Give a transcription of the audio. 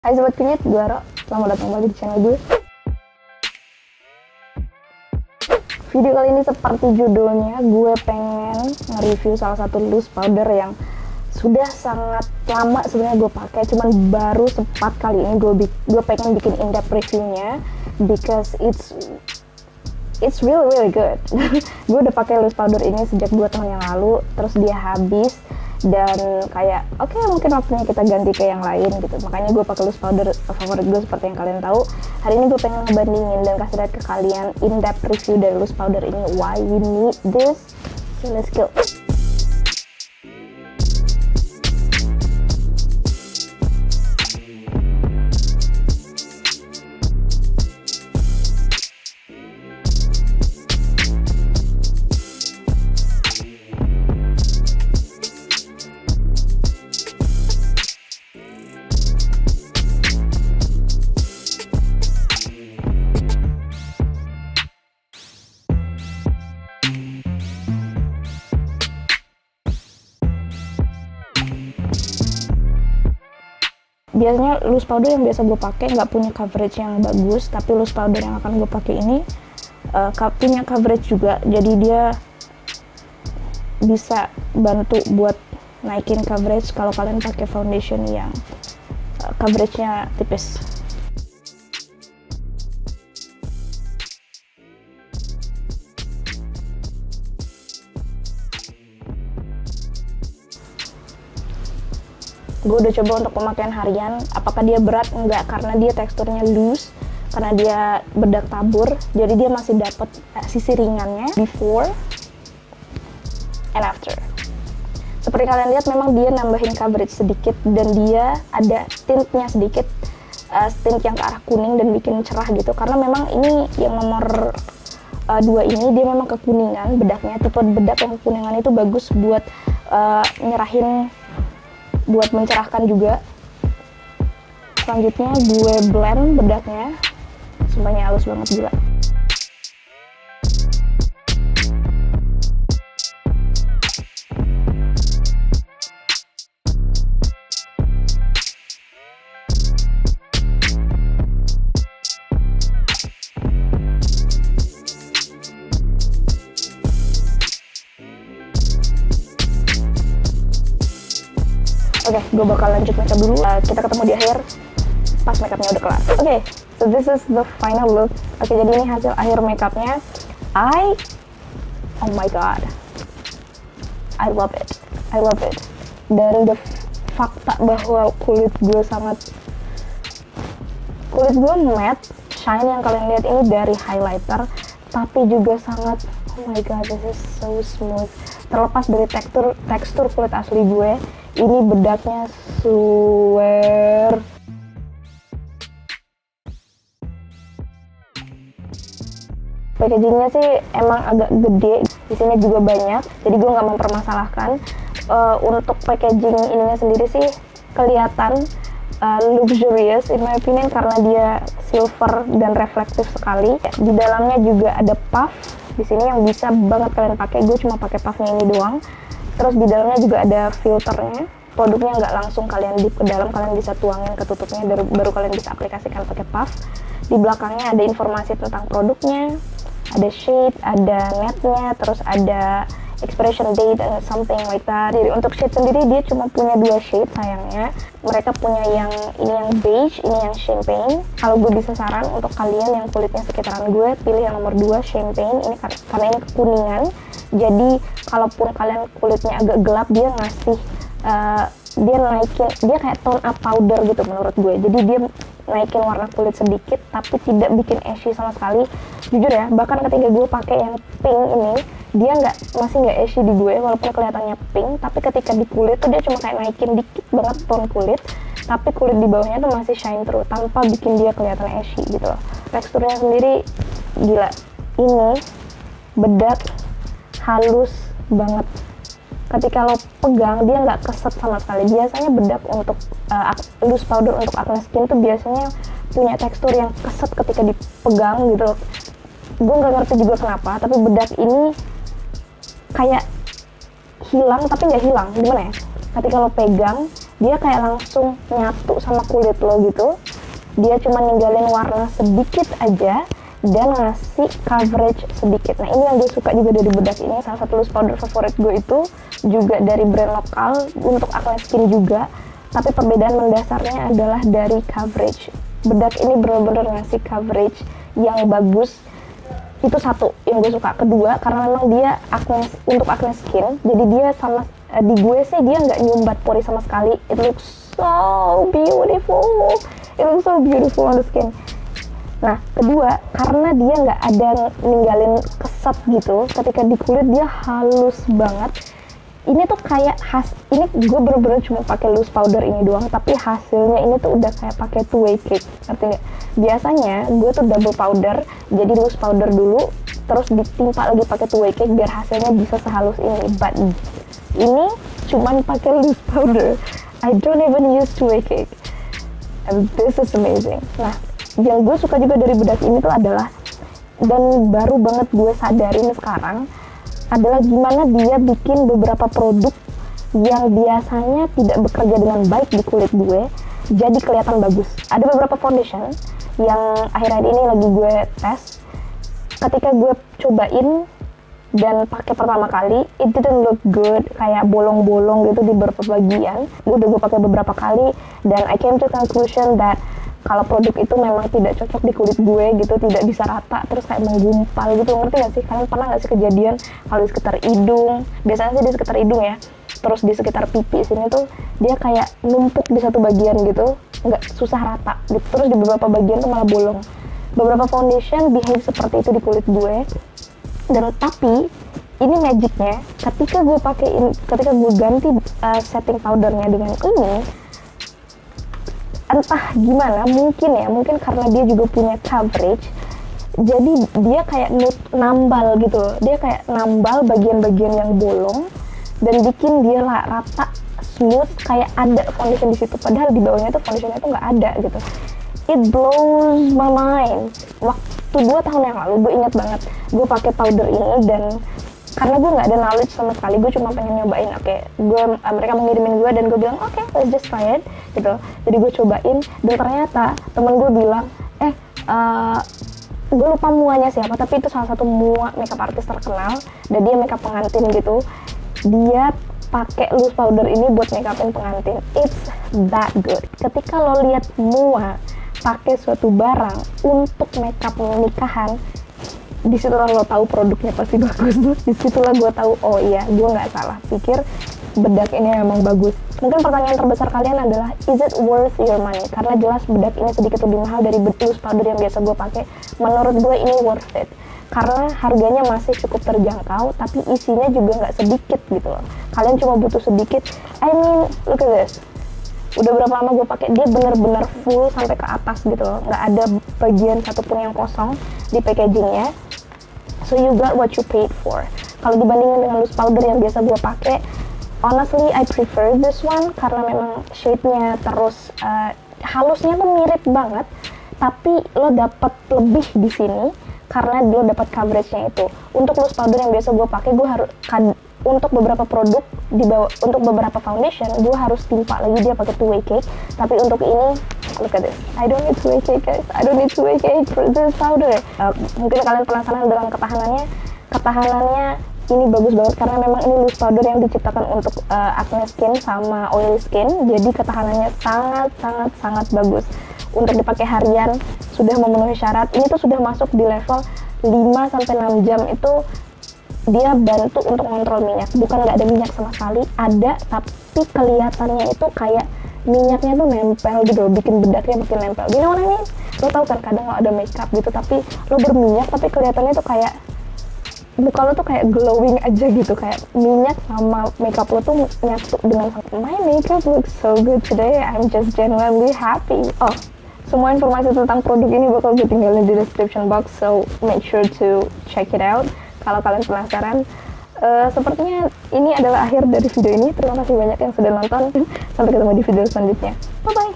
Hai Sobat Kunyit, gue Ro. Selamat datang lagi di channel gue. Video kali ini seperti judulnya, gue pengen nge-review salah satu loose powder yang sudah sangat lama sebenarnya gue pakai, cuman baru sempat kali ini gue pengen bikin in-depth reviewnya because it's really good. Gue udah pakai loose powder ini sejak 2 tahun yang lalu, terus dia habis dan kayak oke, mungkin waktunya kita ganti ke yang lain gitu. Makanya gue pakai loose powder favorit gue seperti yang kalian tahu. Hari ini gue pengen ngebandingin dan kasih lihat ke kalian in-depth review dari loose powder ini, why we need this. So let's go. Biasanya loose powder yang biasa gue pakai nggak punya coverage yang bagus, tapi loose powder yang akan gue pakai ini punya coverage juga, jadi dia bisa bantu buat naikin coverage kalau kalian pakai foundation yang coveragenya tipis. Gue udah coba untuk pemakaian harian, apakah dia berat? Enggak, karena dia teksturnya loose, karena dia bedak tabur, jadi dia masih dapat sisi ringannya before and after. Seperti kalian lihat, memang dia nambahin coverage sedikit dan dia ada tintnya sedikit, tint yang ke arah kuning dan bikin cerah gitu, karena memang ini yang nomor 2 ini dia memang kekuningan bedaknya. Tipe bedak yang kekuningan itu bagus buat nyerahin, buat mencerahkan juga. Selanjutnya gue blend bedaknya, sumpahnya halus banget gila. Oke, gue bakal lanjut makeup dulu. Kita ketemu di akhir pas makeupnya udah kelar. Oke, so this is the final look. Oke, jadi ini hasil akhir makeupnya. Oh my god, I love it. Dari the fakta bahwa kulit gue matte, shine yang kalian lihat ini dari highlighter, tapi juga sangat, oh my god, this is so smooth. Terlepas dari tekstur kulit asli gue, ini bedaknya swear. Packagingnya sih emang agak gede, di sini juga banyak, jadi gue nggak mempermasalahkan. Untuk packaging ininya sendiri sih kelihatan luxurious in my opinion, karena dia silver dan reflektif sekali. Di dalamnya juga ada puff di sini yang bisa banget kalian pakai. Gue cuma pakai puffnya ini doang. Terus di dalamnya juga ada filternya. Produknya nggak langsung kalian dip ke dalam, kalian bisa tuangin ke tutupnya, baru kalian bisa aplikasikan pakai puff. Di belakangnya ada informasi tentang produknya, ada shade, ada netnya, terus ada expiration date and something like that. Jadi untuk shade sendiri dia cuma punya 2 shade sayangnya. Mereka punya yang ini yang beige, ini yang champagne. Kalau gue bisa saran untuk kalian yang kulitnya sekitaran gue, pilih yang nomor 2 champagne. Ini karena ini kekuningan. Jadi kalaupun kalian kulitnya agak gelap, dia ngasih dia naikin, dia kayak tone up powder gitu menurut gue. Jadi dia naikin warna kulit sedikit tapi tidak bikin ashy sama sekali. Jujur ya, bahkan ketika gue pakai yang pink ini, dia masih nggak ashy di gue walaupun kelihatannya pink, tapi ketika di kulit tuh dia cuma kayak naikin dikit banget tone kulit, tapi kulit di bawahnya tuh masih shine terus tanpa bikin dia kelihatan ashy gitu loh. Teksturnya sendiri gila. Ini bedak halus banget. Ketika lo pegang dia nggak keset sama sekali. Biasanya bedak untuk loose powder untuk acne skin tuh biasanya punya tekstur yang keset ketika dipegang gitu. Gue nggak ngerti juga kenapa, tapi bedak ini kayak hilang tapi nggak hilang. Gimana ya? Ketika lo pegang dia kayak langsung nyatu sama kulit lo gitu. Dia cuma ninggalin warna sedikit aja dan ngasih coverage sedikit. Nah ini yang gue suka juga dari bedak ini. Salah satu loose powder favorit gue itu juga dari brand lokal untuk acne skin juga, tapi perbedaan mendasarnya adalah dari coverage. Bedak ini benar-benar ngasih coverage yang bagus. Itu satu yang gue suka. Kedua, karena memang dia untuk acne skin, jadi dia sama di gue sih dia nggak nyumbat pori sama sekali. It looks so beautiful. It looks so beautiful on the skin. Nah, kedua, karena dia nggak ada ninggalin keset gitu, ketika di kulit dia halus banget. Ini tuh kayak ini gue bener-bener cuma pakai loose powder ini doang, tapi hasilnya ini tuh udah kayak pakai two-way cake. Ngerti nggak? Biasanya gue tuh double powder, jadi loose powder dulu, terus ditimpa lagi pakai two-way cake biar hasilnya bisa sehalus ini. But ini cuman pakai loose powder. I don't even use two-way cake. And this is amazing. Nah, yang gue suka juga dari bedak ini tuh adalah, dan baru banget gue sadarin sekarang, adalah gimana dia bikin beberapa produk yang biasanya tidak bekerja dengan baik di kulit gue jadi kelihatan bagus. Ada beberapa foundation yang akhir-akhir ini lagi gue tes. Ketika gue cobain dan pakai pertama kali, it didn't look good, kayak bolong-bolong gitu di beberapa bagian. Udah gue pakai beberapa kali dan I came to conclusion that kalau produk itu memang tidak cocok di kulit gue gitu, tidak bisa rata, terus kayak menggumpal gitu. Ngerti gak sih? Kalian pernah gak sih kejadian kalau di sekitar hidung, biasanya sih di sekitar hidung ya, terus di sekitar pipi sini tuh dia kayak numpuk di satu bagian gitu, nggak susah rata gitu. Terus di beberapa bagian tuh malah bolong. Beberapa foundation behave seperti itu di kulit gue. Dan tapi ini magicnya, ketika gue ganti setting powdernya dengan ini, entah gimana, mungkin karena dia juga punya coverage, jadi dia kayak nambal gitu. Dia kayak nambal bagian-bagian yang bolong dan bikin dia rata, smooth, kayak ada foundation di situ. Padahal di bawahnya tuh foundationnya tuh nggak ada gitu. It blows my mind. Waktu 2 tahun yang lalu gue ingat banget, gue pakai powder ini, dan karena gue nggak ada knowledge sama sekali, gue cuma pengen nyobain. Mereka mengirimin gue dan gue bilang oke, let's just try it gitu. Jadi gue cobain dan ternyata temen gue bilang gue lupa muanya siapa, tapi itu salah satu mua makeup artist terkenal dan dia makeup pengantin gitu. Dia pakai loose powder ini buat makeupin pengantin. It's that good. Ketika lo lihat mua pakai suatu barang untuk makeup nikahan, disitulah lo tahu produknya pasti bagus. Disitulah gue tahu, oh iya, gue nggak salah pikir bedak ini memang bagus. Mungkin pertanyaan terbesar kalian adalah, is it worth your money? Karena jelas bedak ini sedikit lebih mahal dari loose powder yang biasa gue pakai. Menurut gue ini worth it, karena harganya masih cukup terjangkau, tapi isinya juga nggak sedikit gitu loh. Kalian cuma butuh sedikit. I mean, look at this. Udah berapa lama gue pakai, dia bener-bener full sampai ke atas gitu loh, nggak ada bagian satupun yang kosong di packagingnya. So you got what you paid for. Kalau dibandingin dengan loose powder yang biasa gue pakai, honestly I prefer this one karena memang shade-nya terus halusnya tuh mirip banget, tapi lo dapat lebih di sini karena lo dapat coverage-nya itu. Untuk loose powder yang biasa gue pakai, gue harus untuk beberapa produk untuk beberapa foundation gue harus timpa lagi dia pakai two-way cake. Tapi untuk ini, look at this, I don't need two-way cake guys, I don't need two-way cake for this powder. Mungkin kalian penasaran dengan ketahanannya ini bagus banget karena memang ini loose powder yang diciptakan untuk acne skin sama oily skin, jadi ketahanannya sangat bagus. Untuk dipakai harian sudah memenuhi syarat. Ini tuh sudah masuk di level 5-6 jam itu dia bantu untuk kontrol minyak. Bukan nggak ada minyak sama sekali, ada, tapi kelihatannya itu kayak minyaknya tuh nempel gitu, bikin bedaknya makin nempel. You know what I mean? Lo tau kan kadang lo ada makeup gitu tapi lo berminyak, tapi kelihatannya tuh kayak muka lo tuh kayak glowing aja gitu, kayak minyak sama makeup lo tuh nyatu dengan my makeup looks so good today, I'm just genuinely happy. Oh, semua informasi tentang produk ini bakal gue tinggalin di description box, so make sure to check it out kalau kalian penasaran. Sepertinya ini adalah akhir dari video ini. Terima kasih banyak yang sudah nonton. Sampai ketemu di video selanjutnya. Bye bye.